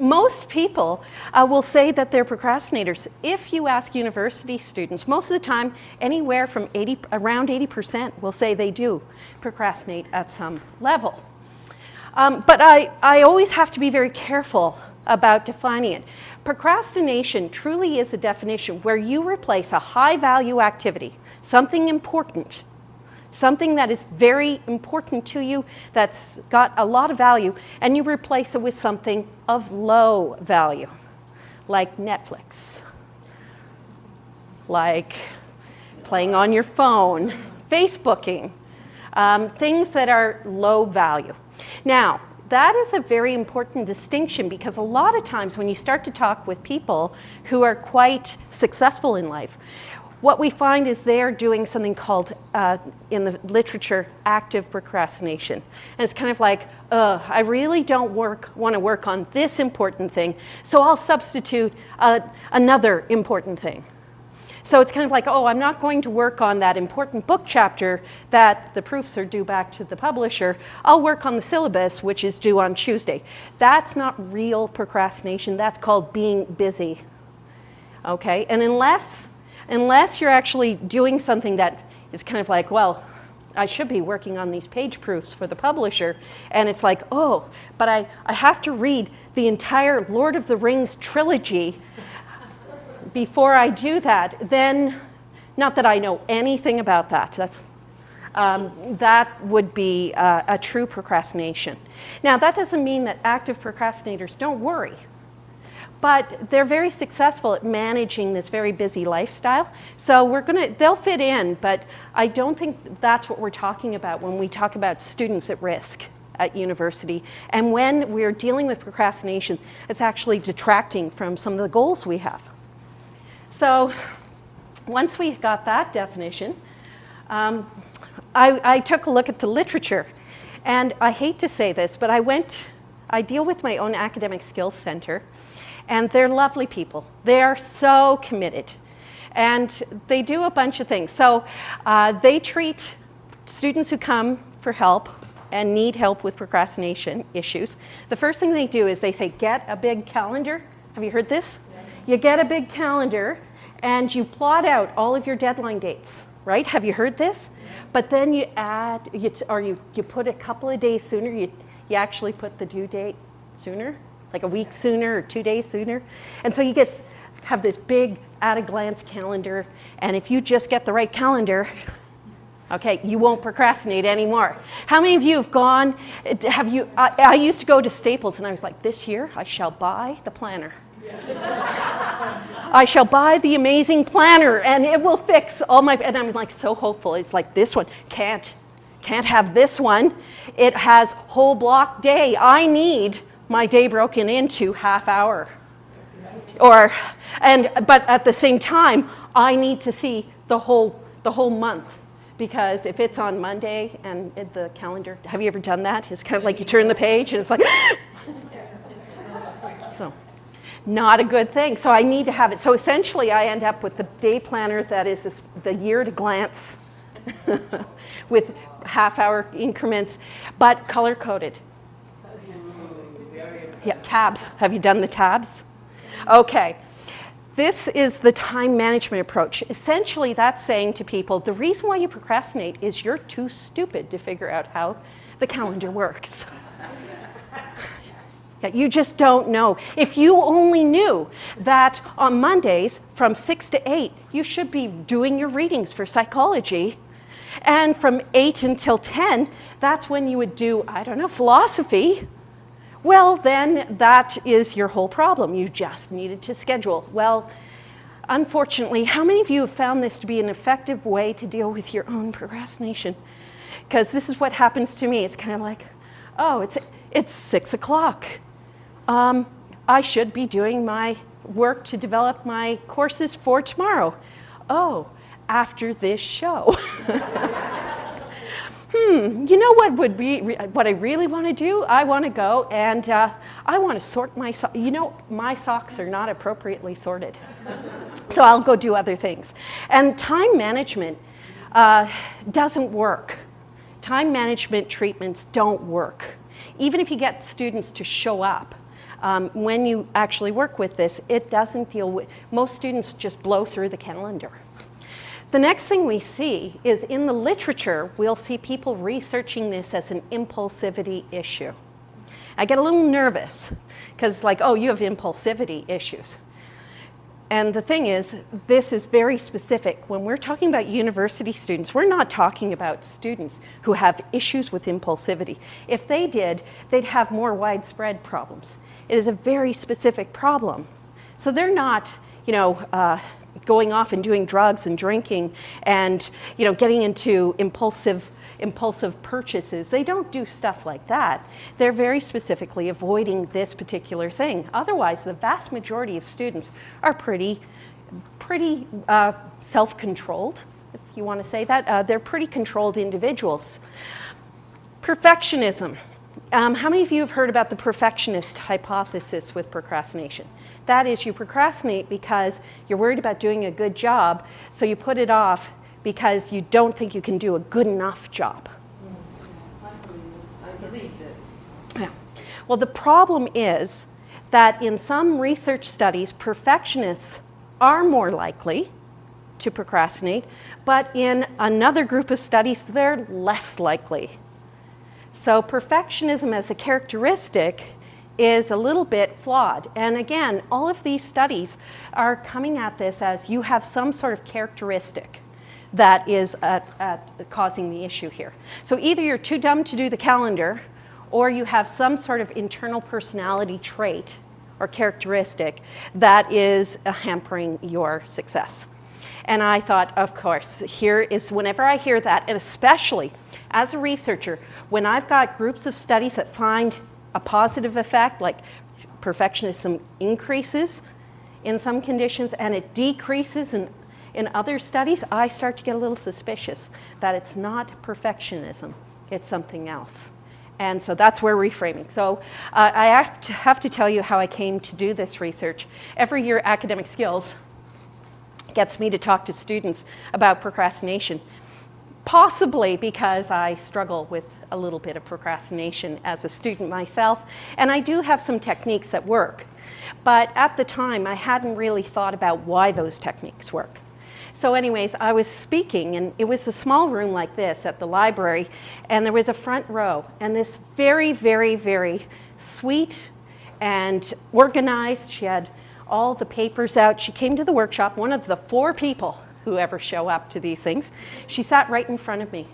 most people will say that they're procrastinators. If you ask university students, most of the time, anywhere from around 80% will say they do procrastinate at some level. But I always have to be very careful about defining it. Procrastination truly is a definition where you replace a high-value activity, something important, something that is very important to you, that's got a lot of value, and you replace it with something of low value, like Netflix, like playing on your phone, Facebooking, things that are low value. Now, that is a very important distinction, because a lot of times when you start to talk with people who are quite successful in life, what we find is they're doing something called, in the literature, active procrastination. And it's kind of like, I really don't want to work on this important thing, so I'll substitute another important thing. So it's kind of like, I'm not going to work on that important book chapter that the proofs are due back to the publisher. I'll work on the syllabus, which is due on Tuesday. That's not real procrastination. That's called being busy. Okay? And unless you're actually doing something that is kind of like, I should be working on these page proofs for the publisher, and it's like, but I have to read the entire Lord of the Rings trilogy before I do that, then, not that I know anything about that, that would be a true procrastination. Now, that doesn't mean that active procrastinators don't worry, but they're very successful at managing this very busy lifestyle. So they'll fit in, but I don't think that's what we're talking about when we talk about students at risk at university. And when we're dealing with procrastination, it's actually detracting from some of the goals we have. So once we got that definition, I took a look at the literature. And I hate to say this, but I deal with my own academic skills center, and they're lovely people. They are so committed, and they do a bunch of things. So they treat students who come for help and need help with procrastination issues. The first thing they do is they say, get a big calendar. Have you heard this? You get a big calendar and you plot out all of your deadline dates, right? Have you heard this? But then you add, you put a couple of days sooner, you actually put the due date sooner, like a week sooner or 2 days sooner. And so you have this big at-a-glance calendar, and if you just get the right calendar, okay, you won't procrastinate anymore. How many of you have gone, I used to go to Staples and I was like, this year I shall buy the planner. I shall buy the amazing planner and it will fix all my, and I'm like so hopeful. It's like, this one, can't have this one. It has whole block day. I need my day broken into half hour. But at the same time, I need to see the whole month. Because if it's on Monday and the calendar, have you ever done that? It's kind of like you turn the page and it's like, so not a good thing. So I need to have it. So essentially I end up with the day planner that is the year to glance with half-hour increments, but color-coded. Yeah, tabs. Have you done the tabs? Okay. This is the time management approach. Essentially, that's saying to people, the reason why you procrastinate is you're too stupid to figure out how the calendar works. Yeah, you just don't know. If you only knew that on Mondays from 6 to 8, you should be doing your readings for psychology, and from 8 until 10, that's when you would do, philosophy. Well, then that is your whole problem. You just needed to schedule. Well, unfortunately, how many of you have found this to be an effective way to deal with your own procrastination? Because this is what happens to me. It's kind of like, it's 6 o'clock. I should be doing my work to develop my courses for tomorrow. After this show. You know what I really want to do? I want to go and I want to sort my socks. My socks are not appropriately sorted. So I'll go do other things. And time management doesn't work. Time management treatments don't work. Even if you get students to show up, when you actually work with this, it doesn't deal with, most students just blow through the calendar. The next thing we see is in the literature, we'll see people researching this as an impulsivity issue. I get a little nervous because like, oh, you have impulsivity issues. And the thing is, this is very specific. When we're talking about university students, we're not talking about students who have issues with impulsivity. If they did, they'd have more widespread problems. It is a very specific problem. So they're not, going off and doing drugs and drinking and, getting into impulsive purchases. They don't do stuff like that. They're very specifically avoiding this particular thing. Otherwise, the vast majority of students are pretty self-controlled, if you want to say that. They're pretty controlled individuals. Perfectionism. How many of you have heard about the perfectionist hypothesis with procrastination? That is, you procrastinate because you're worried about doing a good job, so you put it off because you don't think you can do a good enough job. I believed it. Yeah. Well, the problem is that in some research studies, perfectionists are more likely to procrastinate, but in another group of studies, they're less likely. So perfectionism as a characteristic is a little bit flawed. And again, all of these studies are coming at this as you have some sort of characteristic that is causing the issue here. So either you're too dumb to do the calendar, or you have some sort of internal personality trait or characteristic that is hampering your success. And I thought, of course, here is, whenever I hear that, and especially as a researcher, when I've got groups of studies that find a positive effect, like perfectionism increases in some conditions and it decreases in other studies, I start to get a little suspicious that it's not perfectionism, it's something else. And so that's where reframing. So I have to tell you how I came to do this research. Every year, Academic Skills gets me to talk to students about procrastination, possibly because I struggle with a little bit of procrastination as a student myself, and I do have some techniques that work. But at the time, I hadn't really thought about why those techniques work. So anyways, I was speaking, and it was a small room like this at the library, and there was a front row, and this very, very, very sweet and organized, she had all the papers out. She came to the workshop, one of the 4 people who ever show up to these things. She sat right in front of me.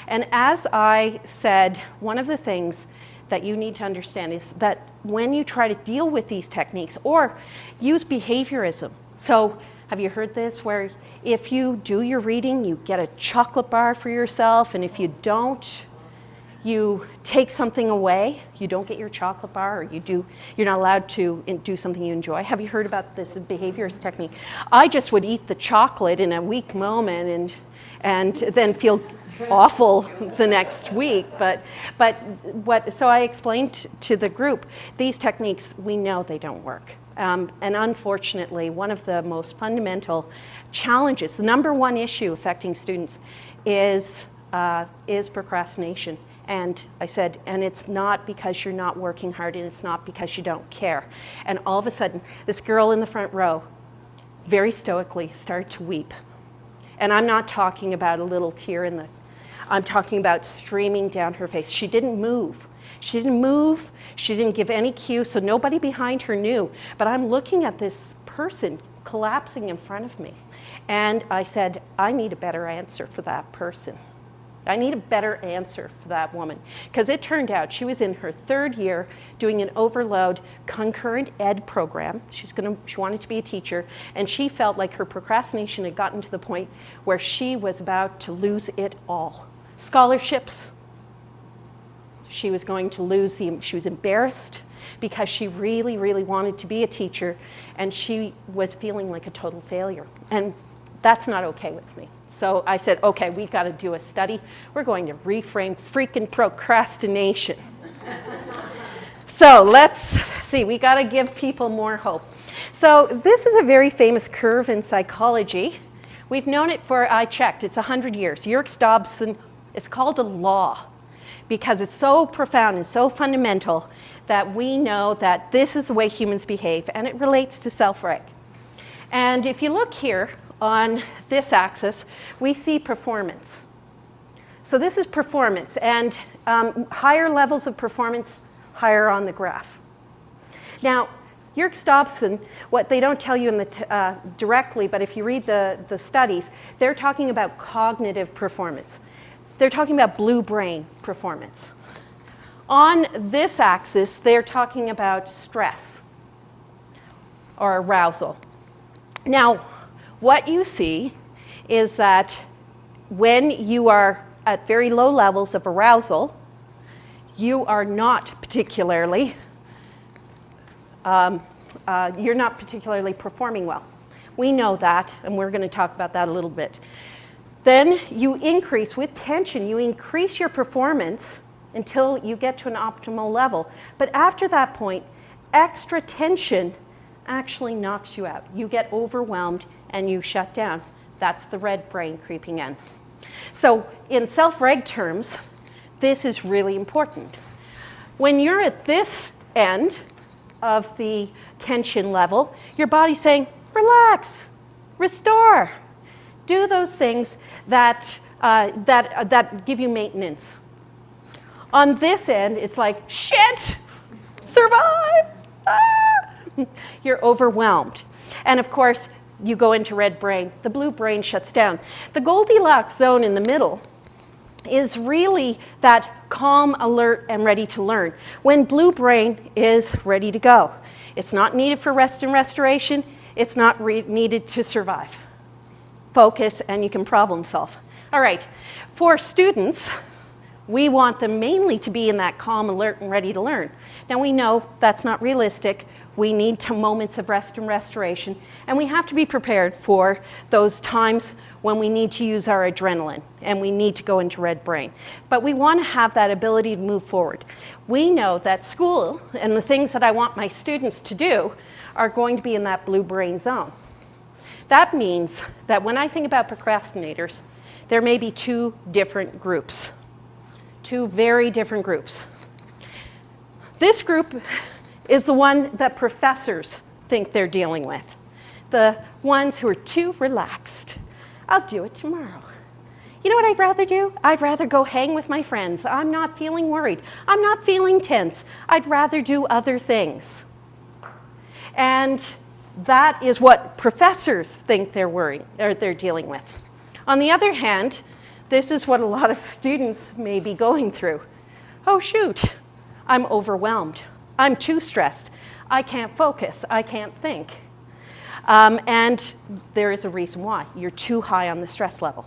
And as I said, one of the things that you need to understand is that when you try to deal with these techniques or use behaviorism, so have you heard this, where if you do your reading, you get a chocolate bar for yourself, and if you don't, you take something away. You don't get your chocolate bar, or you're not allowed to do something you enjoy. Have you heard about this behaviorist technique? I just would eat the chocolate in a weak moment and then feel awful the next week. So I explained to the group, these techniques, we know they don't work. And unfortunately, one of the most fundamental challenges, the number one issue affecting students is procrastination. And I said, and it's not because you're not working hard, and it's not because you don't care. And all of a sudden, this girl in the front row, very stoically, started to weep. And I'm not talking about a little tear I'm talking about streaming down her face. She didn't move. She didn't give any cue, so nobody behind her knew. But I'm looking at this person collapsing in front of me. And I said, I need a better answer for that person. I need a better answer for that woman. Because it turned out she was in her 3rd year doing an overload concurrent ed program. She wanted to be a teacher, and she felt like her procrastination had gotten to the point where she was about to lose it all. Scholarships, she was going to lose she was embarrassed because she really, really wanted to be a teacher, and she was feeling like a total failure. And that's not okay with me. So I said, okay, we've got to do a study. We're going to reframe freaking procrastination. So let's see, we got to give people more hope. So this is a very famous curve in psychology. We've known it for, I checked, it's 100 years. Yerkes Dobson, it's called a law. because it's so profound and so fundamental that we know that this is the way humans behave, and it relates to self-reg. And if you look here on this axis, we see performance. So this is performance, and higher levels of performance, higher on the graph. Now, Yerkes-Dobson, what they don't tell you in the directly, but if you read the studies, they're talking about cognitive performance. They're talking about blue brain performance. On this axis, they're talking about stress or arousal. Now, what you see is that when you are at very low levels of arousal, you are not particularly you're not particularly performing well. We know that, and we're going to talk about that a little bit. Then you increase, with tension, you increase your performance until you get to an optimal level. But after that point, extra tension actually knocks you out. You get overwhelmed and you shut down. That's the red brain creeping in. So in self-reg terms, this is really important. When you're at this end of the tension level, your body's saying, relax, restore. Do those things that give you maintenance. On this end, it's like, shit, survive, ah! You're overwhelmed. And of course, you go into red brain. The blue brain shuts down. The Goldilocks zone in the middle is really that calm, alert, and ready to learn. When blue brain is ready to go. It's not needed for rest and restoration. It's not needed to survive. Focus, and you can problem solve. All right, for students, we want them mainly to be in that calm, alert, and ready to learn. Now we know that's not realistic. We need moments of rest and restoration, and we have to be prepared for those times when we need to use our adrenaline and we need to go into red brain. But we want to have that ability to move forward. We know that school and the things that I want my students to do are going to be in that blue brain zone. That means that when I think about procrastinators, there may be two different groups. Two very different groups. This group is the one that professors think they're dealing with. The ones who are too relaxed. I'll do it tomorrow. You know what I'd rather do? I'd rather go hang with my friends. I'm not feeling worried. I'm not feeling tense. I'd rather do other things. And that is what professors think they're worrying or they're dealing with. On the other hand, this is what a lot of students may be going through. Oh shoot, I'm overwhelmed. I'm too stressed. I can't focus. I can't think. And there is a reason why. You're too high on the stress level.